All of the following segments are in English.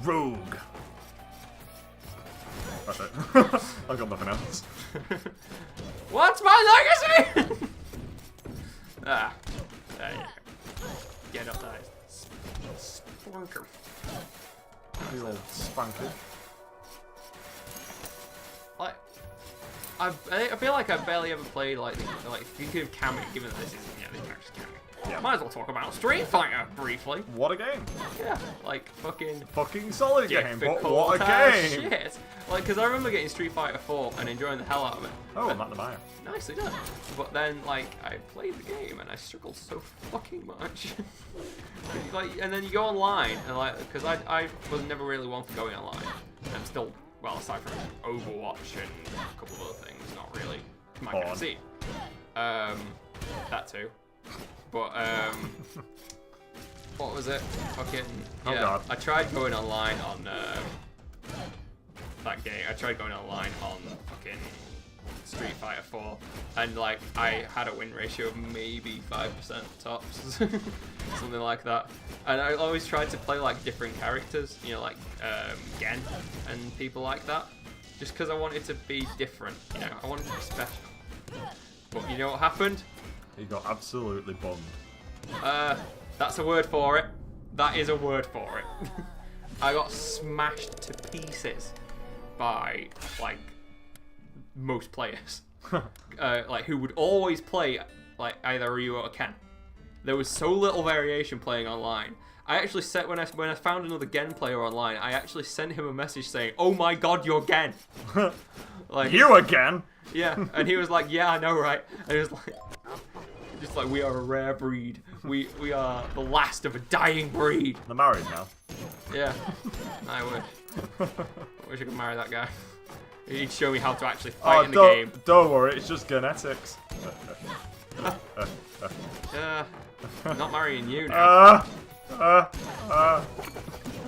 rogue. That's it. I've got nothing else. What's my legacy? Ah, there you go. Get up there. Splunker. These little spanky. Like, I feel like I've barely ever played like thinking of Cammy, given that this is this character's Cammy. Yeah. Might as well talk about Street Fighter briefly. What a game! Yeah, like fucking solid game, but difficult what a as game! Shit. Like, because I remember getting Street Fighter 4 and enjoying the hell out of it. Oh, I'm at the Maya. Nicely done. But then, like, I played the game and I struggled so fucking much. Like, and then you go online and like, because I was never really one for going online. I'm still, well, aside from Overwatch and a couple of other things, not really my kind of scene. That too. But what was it? Fucking yeah. Oh God. I tried going online on that game. I tried going online on fucking Street Fighter 4, and like I had a win ratio of maybe 5% tops, something like that. And I always tried to play like different characters, you know, like Gen and people like that, just because I wanted to be different. You know, I wanted to be special. But you know what happened? He got absolutely bombed. That's a word for it. That is a word for it. I got smashed to pieces by like most players, like who would always play like either Ryu or Ken. There was so little variation playing online. I actually set when I found another Gen player online, I actually sent him a message saying, "Oh my God, you're Gen." Like you again? Yeah, and he was like, "Yeah, I know, right?" And he was like, just like, we are a rare breed. We are the last of a dying breed. They're married now. Yeah, I wish. I wish I could marry that guy. He'd show me how to actually fight in the game. Don't worry, it's just genetics. I'm not marrying you now. I'm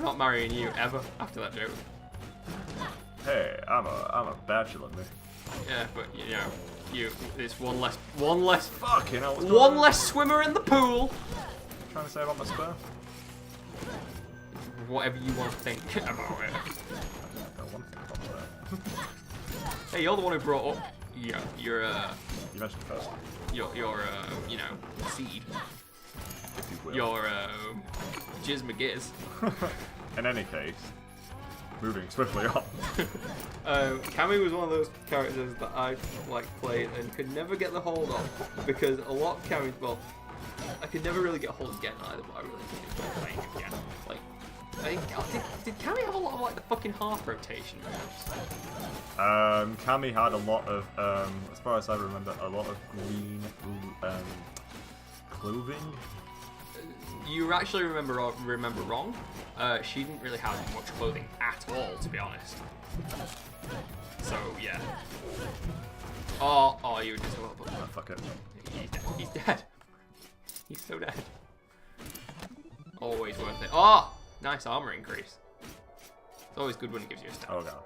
not marrying you ever after that joke. Hey, I'm a bachelor, man. Yeah, but you know, it's one less. Fucking hell, One less swimmer in the pool. What are you trying to say about my sperm? Whatever you want to think about it. I don't want to think about that. Hey, you're the one who brought up your You mentioned first. your you know, seed. If you will. Your Jizz McGizz. In any case, moving swiftly on. Cammy was one of those characters that I like played and could never get the hold of, because a lot of Cammy, well, I could never really get a hold of Gen either, but I really enjoyed playing him again. Like, I think, did Cammy have a lot of like the fucking half rotation moves? Cammy had a lot of, as far as I remember, a lot of green clothing. You actually remember wrong. She didn't really have much clothing at all, to be honest. So yeah. Oh, you were just a little. Fuck it. He's dead. He's so dead. Always worth it. Oh, nice armor increase. It's always good when it gives you a stat. Oh God.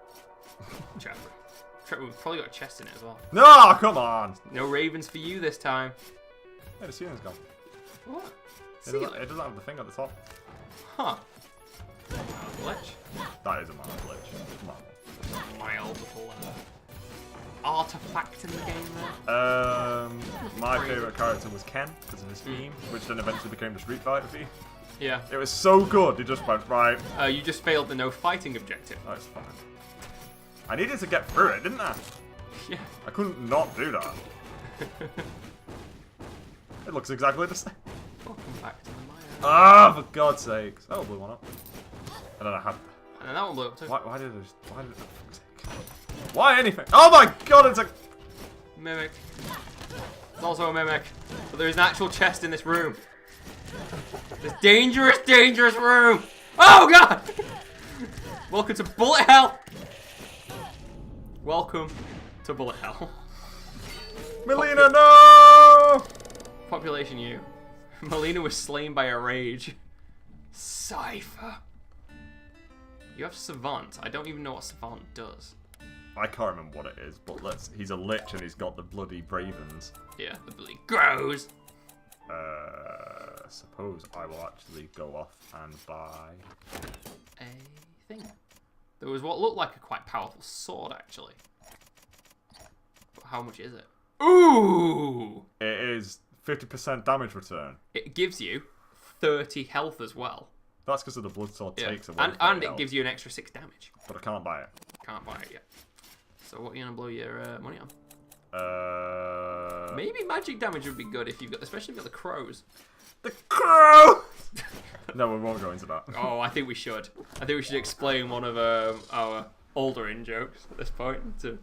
We've probably got a chest in it as well. No, come on. No ravens for you this time. Hey, the ceiling's gone. What? It doesn't have the thing at the top. Huh. Glitch. That is a mild glitch. Come on. Mild little artifact in the game there. My favourite character was Ken because of his theme, which then eventually became the Street Fighter theme. Yeah. It was so good. He just went right. You just failed the no fighting objective. Oh, it's fine. I needed to get through it, didn't I? Yeah. I couldn't not do that. It looks exactly the same. Welcome back to the Maya. Ah, for God's sakes. Oh, blew one up. And then I had. And then that one blew up too. Why did it? Why anything? Oh my God! It's a mimic. It's also a mimic. But there is an actual chest in this room. This dangerous, dangerous room. Oh God! Welcome to Bullet Hell. Welcome to Bullet Hell. Melina, no! Population U. Melina was slain by a rage. Cypher. You have Savant. I don't even know what Savant does. I can't remember what it is, but he's a lich and he's got the bloody Bravens. Yeah, the bloody grows. Suppose I will actually go off and buy A thing. There was what looked like a quite powerful sword, actually. But how much is it? Ooh! It is 50% damage return. It gives you 30 health as well. That's because of the blood sword takes away. And it gives you an extra 6 damage. But I can't buy it. Can't buy it yet. So what are you gonna blow your money on? Maybe magic damage would be good if you've got, especially if you've got the crows. The crow! No, we won't go into that. Oh, I think we should. I think we should explain one of our older in-jokes at this point to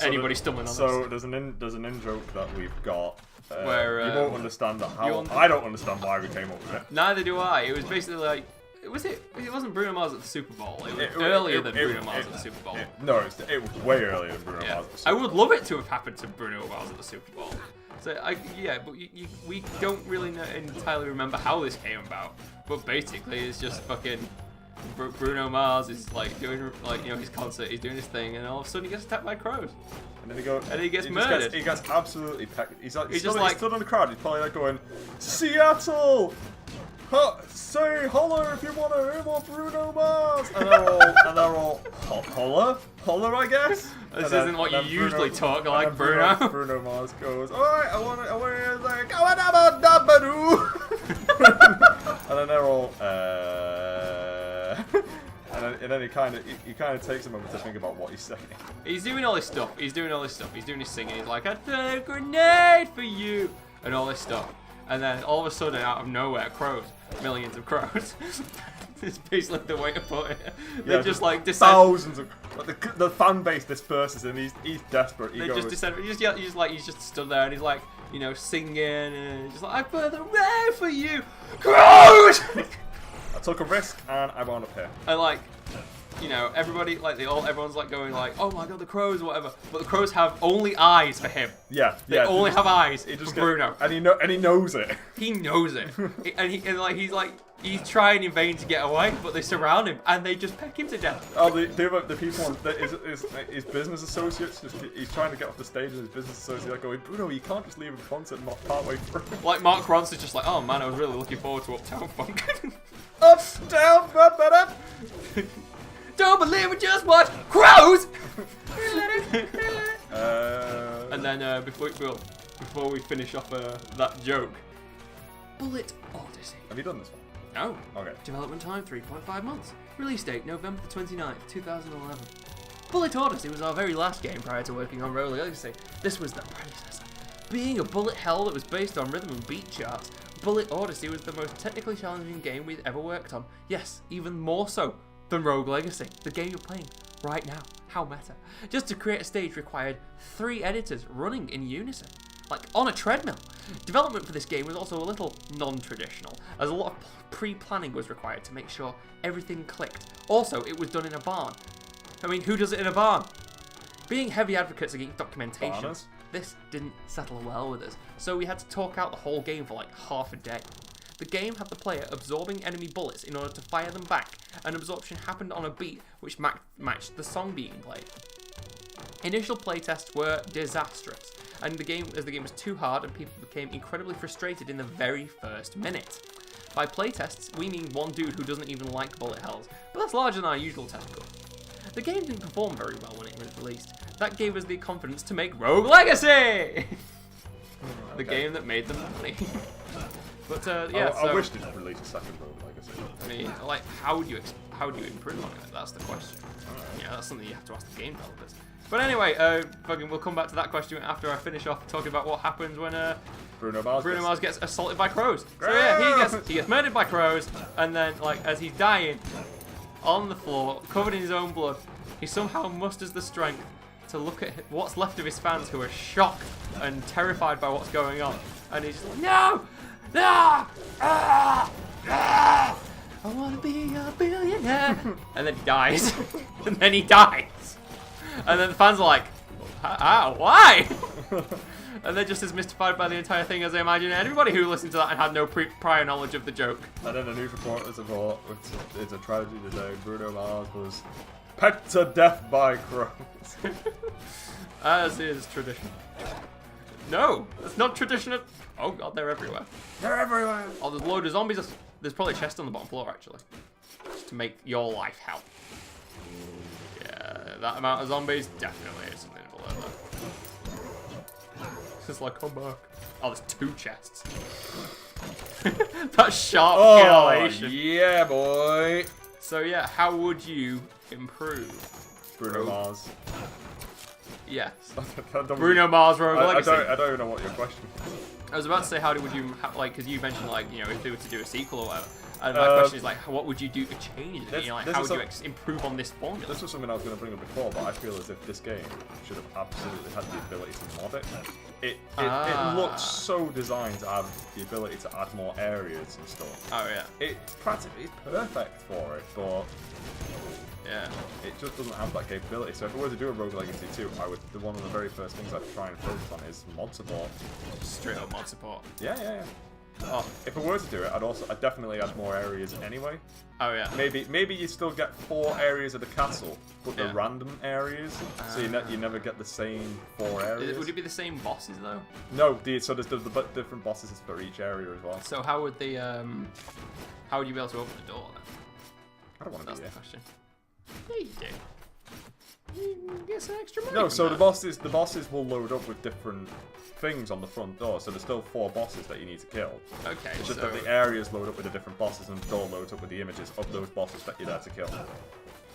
anybody stumbling on this. So there's an in-joke that we've got. Where you won't understand how. I don't understand why we came up with it. Neither do I. It was basically like, it wasn't Bruno Mars at the Super Bowl. It was earlier than Bruno Mars at the Super Bowl. No, it was way earlier than Bruno Mars at the Super Bowl. I would love it to have happened to Bruno Mars at the Super Bowl. So but we don't really entirely remember how this came about. But basically, it's just fucking Bruno Mars is like doing his concert. He's doing his thing, and all of a sudden he gets attacked by crows. And then he gets murdered. He gets absolutely pecked. He's just stood on the crowd. He's probably like going, Seattle. Say holler if you want to hear more Bruno Mars. And they're all holler, I guess. This isn't what you usually talk like, Bruno. Bruno Mars goes, alright, I want to hear like, dabba-doo. And then they're all, and then he kind of takes a moment to think about what he's saying. He's doing all this stuff. He's doing his singing. He's like, I threw a grenade for you, and all this stuff. And then all of a sudden, out of nowhere, crows, millions of crows. It's basically the way to put it. They're just like descend. Thousands of the fan base disperses, and he's desperate. Just descend. He's just stood there, and he's like, singing, and he's just like, I put the rain for you, crows. I took a risk, and I wound up here. And like, everybody, like everyone's like going like, oh my god, the crows, or whatever. But the crows have only eyes for him. They only have eyes for Bruno. And he knows it. He knows it. He's trying in vain to get away, but they surround him and they just peck him to death. Oh, the people, his business associates, he's trying to get off the stage, and his business associates are going, Bruno, you can't just leave him concert not partway through. Like Mark Ronson's just like, oh man, I was really looking forward to Uptown Funk. Uptown, don't believe we just watched crows. And then before we finish off that joke, Bullet Odyssey. Have you done this one? No. Okay. Development time 3.5 months. Release date November the 29th, 2011. Bullet Odyssey was our very last game prior to working on ρωDLC Legacy. This was the predecessor. Being a bullet hell that was based on rhythm and beat charts, Bullet Odyssey was the most technically challenging game we'd ever worked on. Yes, even more so than Rogue Legacy, the game you're playing right now. How meta. Just to create a stage required 3 editors running in unison, like on a treadmill. Development for this game was also a little non-traditional, as a lot of pre-planning was required to make sure everything clicked. Also, it was done in a barn. I mean, who does it in a barn? Being heavy advocates against documentation, Barners? This didn't settle well with us, so we had to talk out the whole game for like half a day. The game had the player absorbing enemy bullets in order to fire them back, and absorption happened on a beat which matched the song being played. Initial playtests were disastrous, and as the game was too hard and people became incredibly frustrated in the very first minute. By playtests, we mean one dude who doesn't even like bullet hells, but that's larger than our usual test score. The game didn't perform very well when it was released. That gave us the confidence to make Rogue Legacy! The game that made them money. But I wish they did release a second Rogue Legacy. I mean, like, how do you improve on it? That's the question. Yeah, that's something you have to ask the game developers. But anyway, we'll come back to that question after I finish off talking about what happens when Bruno Mars gets assaulted by crows. So yeah, he gets murdered by crows, and then like as he's dying on the floor, covered in his own blood, he somehow musters the strength to look at what's left of his fans who are shocked and terrified by what's going on, and he's just like, no, I want to be a billionaire, and then he dies, and then he dies. And then the fans are like, why? And they're just as mystified by the entire thing as I imagine everybody who listened to that and had no prior knowledge of the joke. And then the news reporters thought, it's a tragedy today, Bruno Mars was pecked to death by crows. As is tradition. No, it's not tradition. Oh god, they're everywhere. They're everywhere. Oh, there's a load of zombies. There's probably a chest on the bottom floor, actually. to make your life hell. Yeah, that amount of zombies definitely is something below that. It's like, come back. Oh, there's 2 chests. That sharp kill. Yeah, boy. So yeah, how would you improve Bruno Mars? Yes. Bruno Bruno Mars Rogue Legacy. I don't even know what your question is. I was about to say, how would you, like, because you mentioned, like, you know, if they were to do a sequel or whatever. And my question is, like, what would you do to change it? You know, like, how would you improve on this formula? This was something I was going to bring up before, but I feel as if this game should have absolutely had the ability to mod it. It looks so designed to have the ability to add more areas and stuff. Oh, yeah. It's practically perfect for it, but yeah, it just doesn't have that capability. So if I were to do a Rogue Legacy 2, one of the very first things I'd try and focus on is mod support. Straight up mod support. Yeah. Oh, if I were to do it, I'd definitely add more areas anyway. Oh yeah. Maybe you still get 4 areas of the castle, but they're random areas, so you never get the same 4 areas. Would it be the same bosses though? No, so there's the different bosses for each area as well. So how would how would you be able to open the door then? I don't want to That's be the here. question. Yeah, you do. You get some extra money. No, so that. the bosses will load up with different things on the front door, so there's still 4 bosses that you need to kill. Okay, It's just so that the areas load up with the different bosses and the door loads up with the images of those bosses that you're there to kill.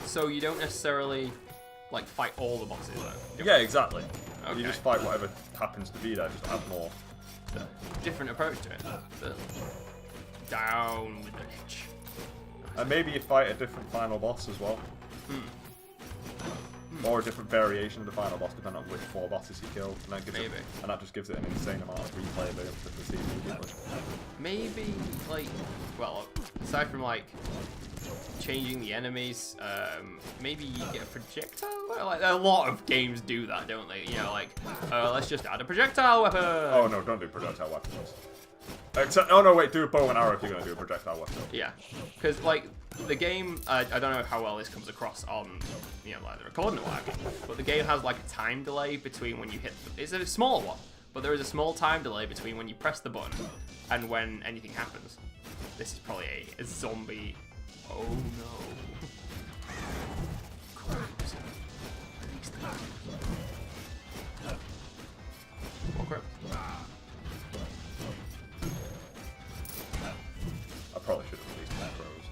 So you don't necessarily like fight all the bosses though? Yeah, exactly. Okay. You just fight whatever happens to be there, just add more. Different approach to it. But down with the lich. And maybe you fight a different final boss as well. Or a different variation of the final boss, depending on which 4 bosses you kill. And that just gives it an insane amount of replayability to proceed immediately. Maybe, like, well, aside from, like, changing the enemies, maybe you get a projectile? Like, a lot of games do that, don't they? You know, like, let's just add a projectile weapon! Oh no, don't do projectile weapons. Oh no, wait, do a bow and arrow if you're going to do a projectile weapon. Yeah, because, like, the game, I don't know how well this comes across on, you know, like the recording or whatever, but the game has, like, a time delay between when you hit it's a small one, but there is a small time delay between when you press the button and when anything happens. This is probably a zombie. Oh no. Crabs. More crabs. I probably should have released more crows.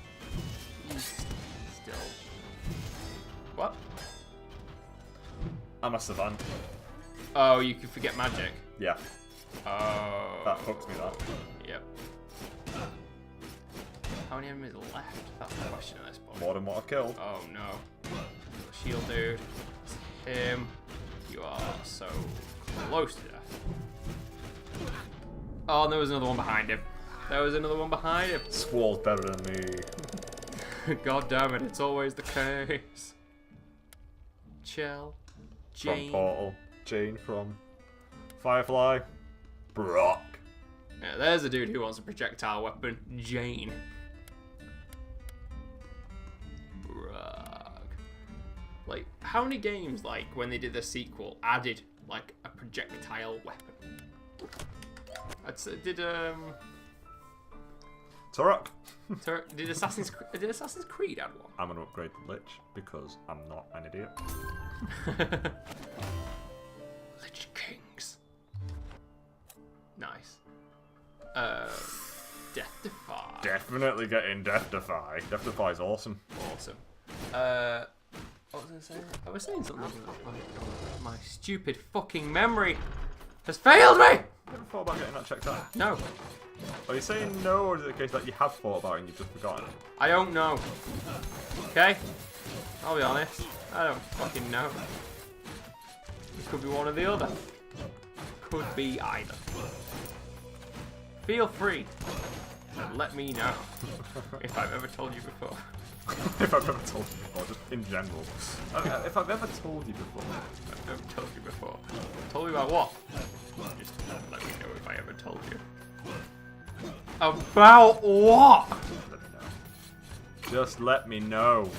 Still. What? I'm a savant. Oh, you can forget magic. Yeah. Oh. That hooks me, that. Yep. How many enemies are left? That's the question at this point. More than what I've killed. Oh no. Shield dude. It's him. You are so close to death. Oh, and there was another one behind him. There was another one behind him. Squall's better than me. God damn it, it's always the case. Chell. Jane. From Portal. Jane from Firefly. Brock. Yeah, there's a dude who wants a projectile weapon. Jane. Brock. Like, how many games, like, when they did the sequel, added, like, a projectile weapon? Did Turok. Did Assassin's Creed add one? I'm gonna upgrade the Lich because I'm not an idiot. Lich Kings. Nice. Death Defy. Definitely getting Death Defy. Death Defy is awesome. Awesome. What was I saying? I was saying something. My stupid fucking memory has failed me! You ever thought about getting that checked out? No. Are you saying no, or is it the case that you have thought about it and you've just forgotten it? I don't know. Okay? I'll be honest. I don't fucking know. It could be one or the other. Could be either. Feel free to let me know if I've ever told you before. If I've ever told you before, just in general. If I've ever told you before. I've never told you before. Told you about what? Just let me know if I ever told you. About what? Let me know. Just let me know.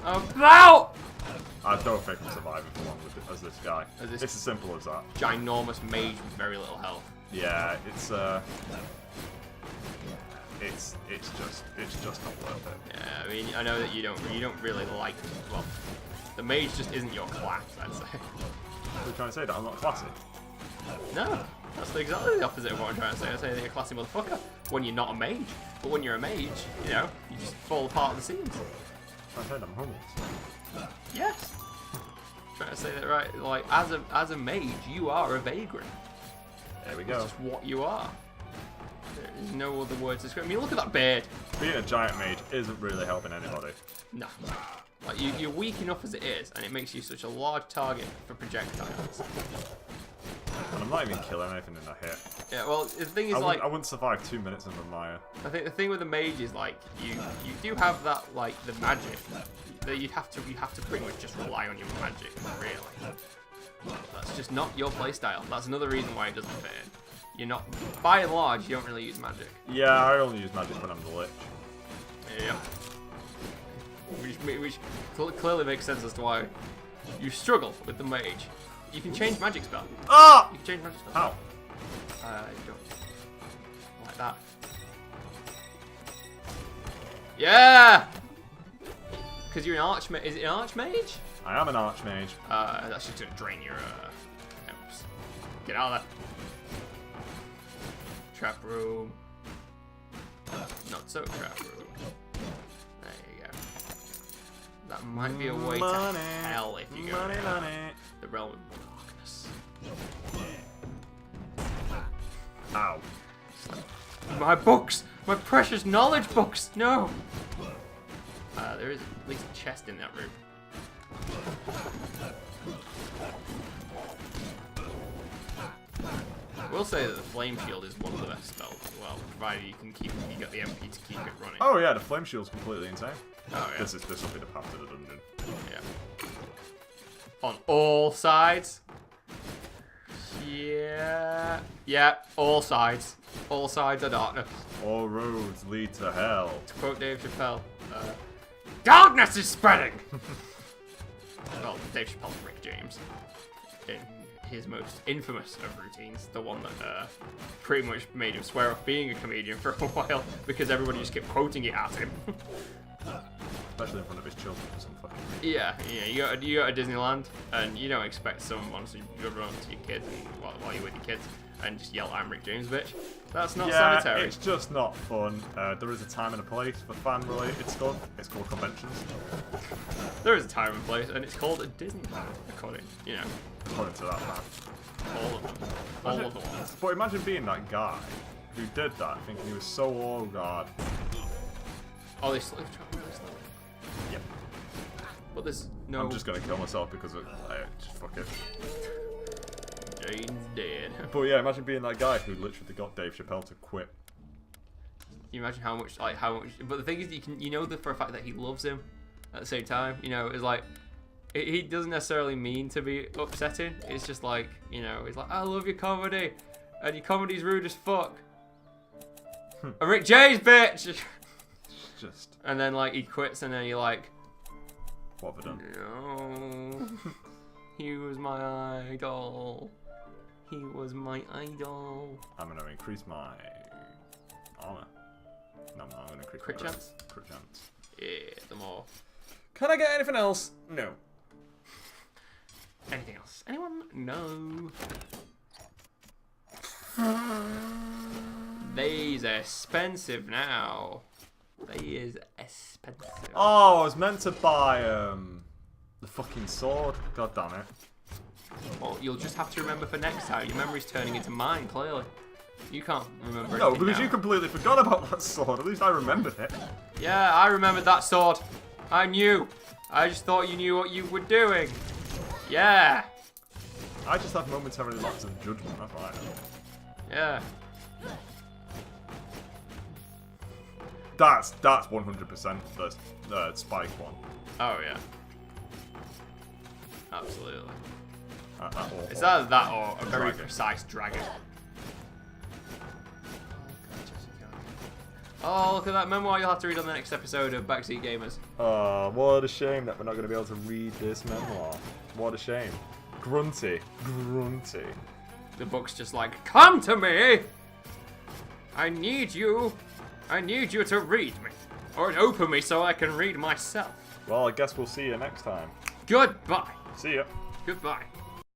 About I don't think I'm surviving for long as this guy. It's as simple as that. ginormous mage with very little health. Yeah, it's it's just not worth it. Yeah, I mean, I know that you don't really like, well, the mage just isn't your class, I'd say. Are you trying to say that I'm not classy? No, that's exactly the opposite of what I'm trying to say. I say that you're a classy motherfucker when you're not a mage. But when you're a mage, you know, you just fall apart at the seams. I said I'm homeless. Yes. Trying to say that right. Like, as a mage, you are a vagrant. There we go. It's just what you are. There's no other words to describe. I mean, look at that beard. Being a giant mage isn't really helping anybody. No. Like, you're weak enough as it is, and it makes you such a large target for projectiles. And I'm not even killing anything in that hit. Yeah, well, the thing is, I wouldn't survive 2 minutes under Maya. I think the thing with the mage is, like, you do have that, like, the magic that you have to pretty much just rely on your magic, really. That's just not your playstyle. That's another reason why it doesn't fit in. You're not, by and large, you don't really use magic. Yeah, I only use magic when I'm the lich. Yeah. Which clearly makes sense as to why you struggle with the mage. You can change magic spell. Ah! You can change magic spell. How? Don't. Like that. Yeah! Because you're an archmage. Is it an archmage? I am an archmage. That's just gonna drain your temps. Get out of there. Trap room. Not so trap room. There you go. That might be a way to hell if you go down the realm of darkness. Ow. My books! My precious knowledge books! No! There is at least a chest in that room. I will say that the flame shield is one of the best spells as well, provided you get the MP to keep it running. Oh yeah, the flame shield's completely insane. Oh yeah. This will be the path to the dungeon. Yeah. On all sides. Yeah. Yeah, all sides. All sides are darkness. All roads lead to hell. To quote Dave Chappelle, darkness is spreading! Well, Dave Chappelle and Rick James. In his most infamous of routines, the one that pretty much made him swear off being a comedian for a while because everybody just kept quoting it at him. Especially in front of his children or some fucking reason. Yeah, you go to Disneyland and you don't expect someone to run up to your kids while you're with your kids and just yell, "I'm Rick James, bitch." That's not sanitary. It's just not fun. There is a time and a place for fan-related stuff. It's called conventions. There is a time and place, and it's called a Disneyland, according According to that man. all of them. All of the ones. But imagine being that guy who did that, thinking he was so oh god. Oh, they slowly travel really slowly. Yep. But there's no. I'm just gonna kill myself because of just fuck it. Jane's dead. But yeah, imagine being that guy who literally got Dave Chappelle to quit. Can you imagine how much? But the thing is, you know for a fact that he loves him. At the same time, you know, it's like he doesn't necessarily mean to be upsetting. It's just like, you know, it's like, I love your comedy, and your comedy's rude as fuck. A Rick James, bitch. Just. And then like he quits, and then you're like, what have I done? no. He was my idol. He was my idol. I'm gonna increase my armor. No, I'm gonna increase Crit chance. Crit chance. Yeah, the more. Can I get anything else? No. Anything else? Anyone? No. They's expensive now. They is expensive. Oh, I was meant to buy the fucking sword. God damn it. Well, you'll just have to remember for next time. Your memory's turning into mine, clearly. You can't remember No, anything because now. you completely forgot about that sword. At least I remembered it. Yeah, I remembered that sword. I knew. I just thought you knew what you were doing. Yeah. I just have momentarily lapse of judgment. That's what I know. Yeah. That's 100% the spike one. Oh, yeah. Absolutely. Or It's either that or a very dragon. precise dragon. Oh, look at that memoir you'll have to read on the next episode of Backseat Gamers. Oh, what a shame that we're not going to be able to read this memoir. What a shame. Grunty. Grunty. The book's just like, come to me! I need you! I need you to read me. Or open me so I can read myself. Well, I guess we'll see you next time. Goodbye. See ya. Goodbye.